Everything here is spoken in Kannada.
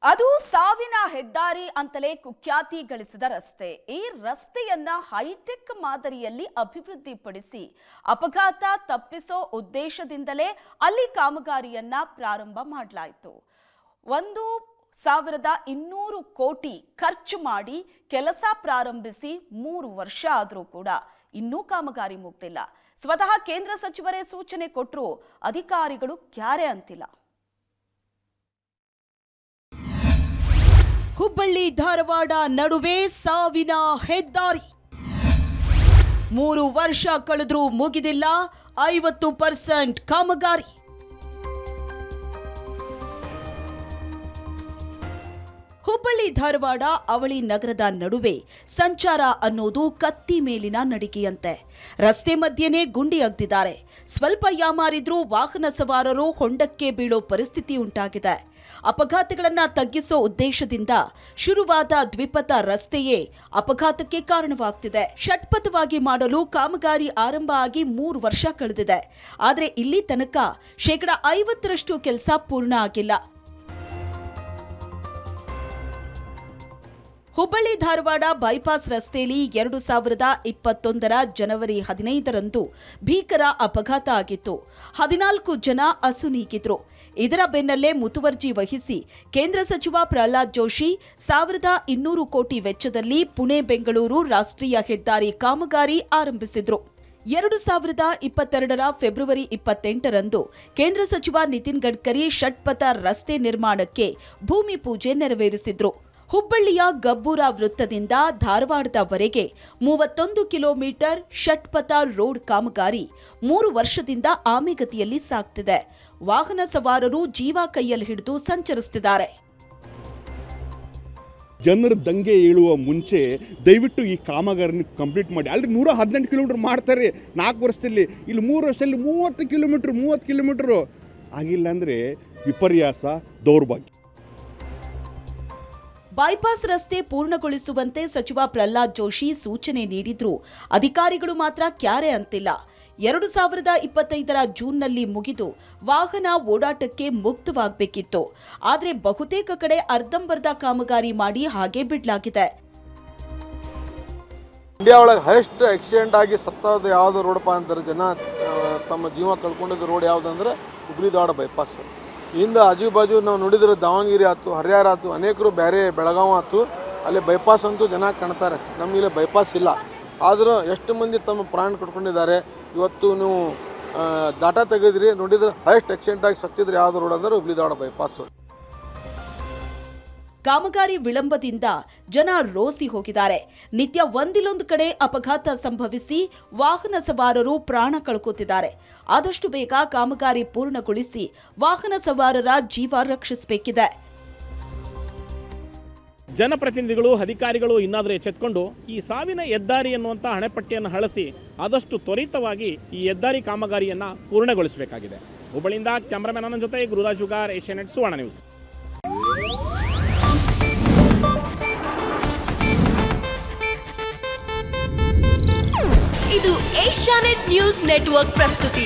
ಅದು ಸಾವಿನ ಹೆದ್ದಾರಿ ಅಂತಲೇ ಕುಖ್ಯಾತಿ ಗಳಿಸಿದ ರಸ್ತೆ. ಈ ರಸ್ತೆಯನ್ನ ಹೈಟೆಕ್ ಮಾದರಿಯಲ್ಲಿ ಅಭಿವೃದ್ಧಿಪಡಿಸಿ ಅಪಘಾತ ತಪ್ಪಿಸೋ ಉದ್ದೇಶದಿಂದಲೇ ಅಲ್ಲಿ ಕಾಮಗಾರಿಯನ್ನ ಪ್ರಾರಂಭ ಮಾಡಲಾಯಿತು. 1,200 ಕೋಟಿ ಖರ್ಚು ಮಾಡಿ ಕೆಲಸ ಪ್ರಾರಂಭಿಸಿ 3 ವರ್ಷ ಆದರೂ ಕೂಡ ಇನ್ನೂ ಕಾಮಗಾರಿ ಮುಗ್ದಿಲ್ಲ. ಸ್ವತಃ ಕೇಂದ್ರ ಸಚಿವರೇ ಸೂಚನೆ ಕೊಟ್ಟರು, ಅಧಿಕಾರಿಗಳು ಕ್ಯಾರೆ ಅಂತಿಲ್ಲ. ಹುಬ್ಬಳ್ಳಿ ಧಾರವಾಡ ನಡುವೆ ಸಾವಿನ ಹೆದ್ದಾರಿ 3 ವರ್ಷ ಕಳೆದ್ರೂ ಮುಗಿದಿಲ್ಲ. 50% ಕಾಮಗಾರಿ. ಹುಬ್ಬಳ್ಳಿ ಧಾರವಾಡ ಅವಳಿ ನಗರದ ನಡುವೆ ಸಂಚಾರ ಅನ್ನೋದು ಕತ್ತಿ ಮೇಲಿನ ನಡಿಗೆಯಂತೆ. ರಸ್ತೆ ಮಧ್ಯೆನೇ ಗುಂಡಿ ಅಗ್ದಿದ್ದಾರೆ. ಸ್ವಲ್ಪ ಯಾಮಾರಿದ್ರೂ ವಾಹನ ಸವಾರರು ಹೊಂಡಕ್ಕೆ ಬೀಳೋ ಪರಿಸ್ಥಿತಿ ಉಂಟಾಗಿದೆ. ಅಪಘಾತಗಳನ್ನ ತಗ್ಗಿಸೋ ಉದ್ದೇಶದಿಂದ ಶುರುವಾದ ದ್ವಿಪಥ ರಸ್ತೆಯೇ ಅಪಘಾತಕ್ಕೆ ಕಾರಣವಾಗ್ತಿದೆ. ಷಟ್ಪಥವಾಗಿ ಮಾಡಲು ಕಾಮಗಾರಿ ಆರಂಭ ಆಗಿ 3 ವರ್ಷ ಕಳೆದಿದೆ. ಆದರೆ ಇಲ್ಲಿ ತನಕ 50% ಕೆಲಸ ಪೂರ್ಣ ಆಗಿಲ್ಲ. ಹುಬ್ಬಳ್ಳಿ ಧಾರವಾಡ ಬೈಪಾಸ್ ರಸ್ತೆಯಲ್ಲಿ 2021 ಜನವರಿ 15ರಂದು ಭೀಕರ ಅಪಘಾತ ಆಗಿತ್ತು. 14 ಜನ ಅಸುನೀಗಿದ್ರು. ಇದರ ಬೆನ್ನಲ್ಲೇ ಮುತುವರ್ಜಿ ವಹಿಸಿ ಕೇಂದ್ರ ಸಚಿವ ಪ್ರಹ್ಲಾದ್ ಜೋಶಿ 1,200 ಕೋಟಿ ವೆಚ್ಚದಲ್ಲಿ ಪುಣೆ ಬೆಂಗಳೂರು ರಾಷ್ಟ್ರೀಯ ಹೆದ್ದಾರಿ ಕಾಮಗಾರಿ ಆರಂಭಿಸಿದ್ರು. 2022 ಫೆಬ್ರವರಿ 28ರಂದು ಕೇಂದ್ರ ಸಚಿವ ನಿತಿನ್ ಗಡ್ಕರಿ ಷಟ್ಪಥ ರಸ್ತೆ ನಿರ್ಮಾಣಕ್ಕೆ ಭೂಮಿ ಪೂಜೆ ನೆರವೇರಿಸಿದ್ರು. ಹುಬ್ಬಳ್ಳಿಯ ಗಬ್ಬೂರ ವೃತ್ತದಿಂದ ಧಾರವಾಡದವರೆಗೆ 31 ಕಿಲೋಮೀಟರ್ ಷಟ್ಪಥ ರೋಡ್ ಕಾಮಗಾರಿ 3 ವರ್ಷದಿಂದ ಆಮೆಗತಿಯಲ್ಲಿ ಸಾಗ್ತಿದೆ. ವಾಹನ ಸವಾರರು ಜೀವ ಕೈಯಲ್ಲಿ ಹಿಡಿದು ಸಂಚರಿಸುತ್ತಿದ್ದಾರೆ. ಜನರ ದಂಗೆ ಏಳುವ ಮುಂಚೆ ದಯವಿಟ್ಟು ಈ ಕಾಮಗಾರಿನ ಕಂಪ್ಲೀಟ್ ಮಾಡಿ. ಅಲ್ಲಿ 118 ಕಿಲೋಮೀಟರ್ ಮಾಡ್ತಾರೆ 4 ವರ್ಷದಲ್ಲಿ. ಇಲ್ಲಿ 3 ವರ್ಷದಲ್ಲಿ 30 ಕಿಲೋಮೀಟರು ಆಗಿಲ್ಲ ಅಂದರೆ ವಿಪರ್ಯಾಸ, ದೌರ್ಭಾಗ್ಯ. ಬೈಪಾಸ್ ರಸ್ತೆ ಪೂರ್ಣಗೊಳಿಸುವಂತೆ ಸಚಿವ ಪ್ರಹ್ಲಾದ್ ಜೋಶಿ ಸೂಚನೆ ನೀಡಿದ್ರು. ಅಧಿಕಾರಿಗಳು ಮಾತ್ರ ಕ್ಯಾರೆ ಅಂತಿಲ್ಲ. 2025 ಜೂನ್ನಲ್ಲಿ ಮುಗಿದು ವಾಹನ ಓಡಾಟಕ್ಕೆ ಮುಕ್ತವಾಗಬೇಕಿತ್ತು. ಆದರೆ ಬಹುತೇಕ ಕಡೆ ಅರ್ಧಂಬರ್ಧ ಕಾಮಗಾರಿ ಮಾಡಿ ಹಾಗೆ ಬಿಡಲಾಗಿದೆ. ಇಂಡಿಯಾ ಒಳಗೆ ಹೈಯೆಸ್ಟ್ ಆಕ್ಸಿಡೆಂಟ್ ಆಗಿ ಸತ್ತದ ಯಾವುದು ರೋಡಪ್ಪ ಅಂತಾರೆ, ಜನ ತಮ್ಮ ಜೀವ ಕಳ್ಕೊಂಡಿದ್ದ ರೋಡ್ ಯಾವುದಂದ್ರೆ ಹುಬ್ಬಳ್ಳಿ ಧಾರವಾಡ ಬೈಪಾಸ್. ಹಿಂದೆ ಆಜು ಬಾಜು ನಾವು ನೋಡಿದ್ರೆ ದಾವಣಗೆರೆ ಆಯ್ತು, ಹರಿಹರ ಆಯ್ತು, ಅನೇಕರು ಬೇರೆ ಬೆಳಗಾವಿ ಆಯ್ತು, ಅಲ್ಲಿ ಬೈಪಾಸ್ ಅಂತೂ ಜನ ಕಾಣ್ತಾರೆ. ನಮಗಿಲ್ಲಿ ಬೈಪಾಸ್ ಇಲ್ಲ. ಆದರೂ ಎಷ್ಟು ಮಂದಿ ತಮ್ಮ ಪ್ರಾಣ ಕಟ್ಕೊಂಡಿದ್ದಾರೆ. ಇವತ್ತು ನೀವು ಡಾಟಾ ತೆಗೆದ್ರಿ ನೋಡಿದ್ರೆ ಹೈಯೆಸ್ಟ್ ಆಕ್ಸಿಡೆಂಟ್ ಆಗಿ ಸತ್ತಿದ್ರೆ ಯಾವ್ದು ರೋಡ್ ಅಂದ್ರೆ ಹುಬ್ಬಳ್ಳಿ ಧಾರವಾಡ ಬೈಪಾಸ್. ಕಾಮಗಾರಿ ವಿಳಂಬದಿಂದ ಜನ ರೋಸಿ ಹೋಗಿದ್ದಾರೆ. ನಿತ್ಯ ಒಂದಿಲ್ಲೊಂದು ಕಡೆ ಅಪಘಾತ ಸಂಭವಿಸಿ ವಾಹನ ಸವಾರರು ಪ್ರಾಣ ಕಳ್ಕೊತಿದ್ದಾರೆ. ಆದಷ್ಟು ಬೇಗ ಕಾಮಗಾರಿ ಪೂರ್ಣಗೊಳಿಸಿ ವಾಹನ ಸವಾರರ ಜೀವ ರಕ್ಷಿಸಬೇಕಿದೆ. ಜನಪ್ರತಿನಿಧಿಗಳು, ಅಧಿಕಾರಿಗಳು ಇನ್ನಾದರೂ ಎಚ್ಚೆತ್ತುಕೊಂಡು ಈ ಸಾವಿನ ಹೆದ್ದಾರಿ ಎನ್ನುವಂಥ ಹಣೆಪಟ್ಟಿಯನ್ನು ಹಳಸಿ ಆದಷ್ಟು ತ್ವರಿತವಾಗಿ ಈ ಹೆದ್ದಾರಿ ಕಾಮಗಾರಿಯನ್ನು ಪೂರ್ಣಗೊಳಿಸಬೇಕಾಗಿದೆ. ಹುಬ್ಬಳ್ಳಿಯಿಂದ ಕ್ಯಾಮರಾಮನ್ ನನ್ನ ಜೊತೆ ಗುರುರಾಜ್ ಹುಗಾರ್, ಏಷ್ಯಾನೆಟ್ ಸುವರ್ಣ ನ್ಯೂಸ್. ಇದು ಏಷ್ಯಾನೆಟ್ ನ್ಯೂಸ್ ನೆಟ್ವರ್ಕ್ ಪ್ರಸ್ತುತಿ.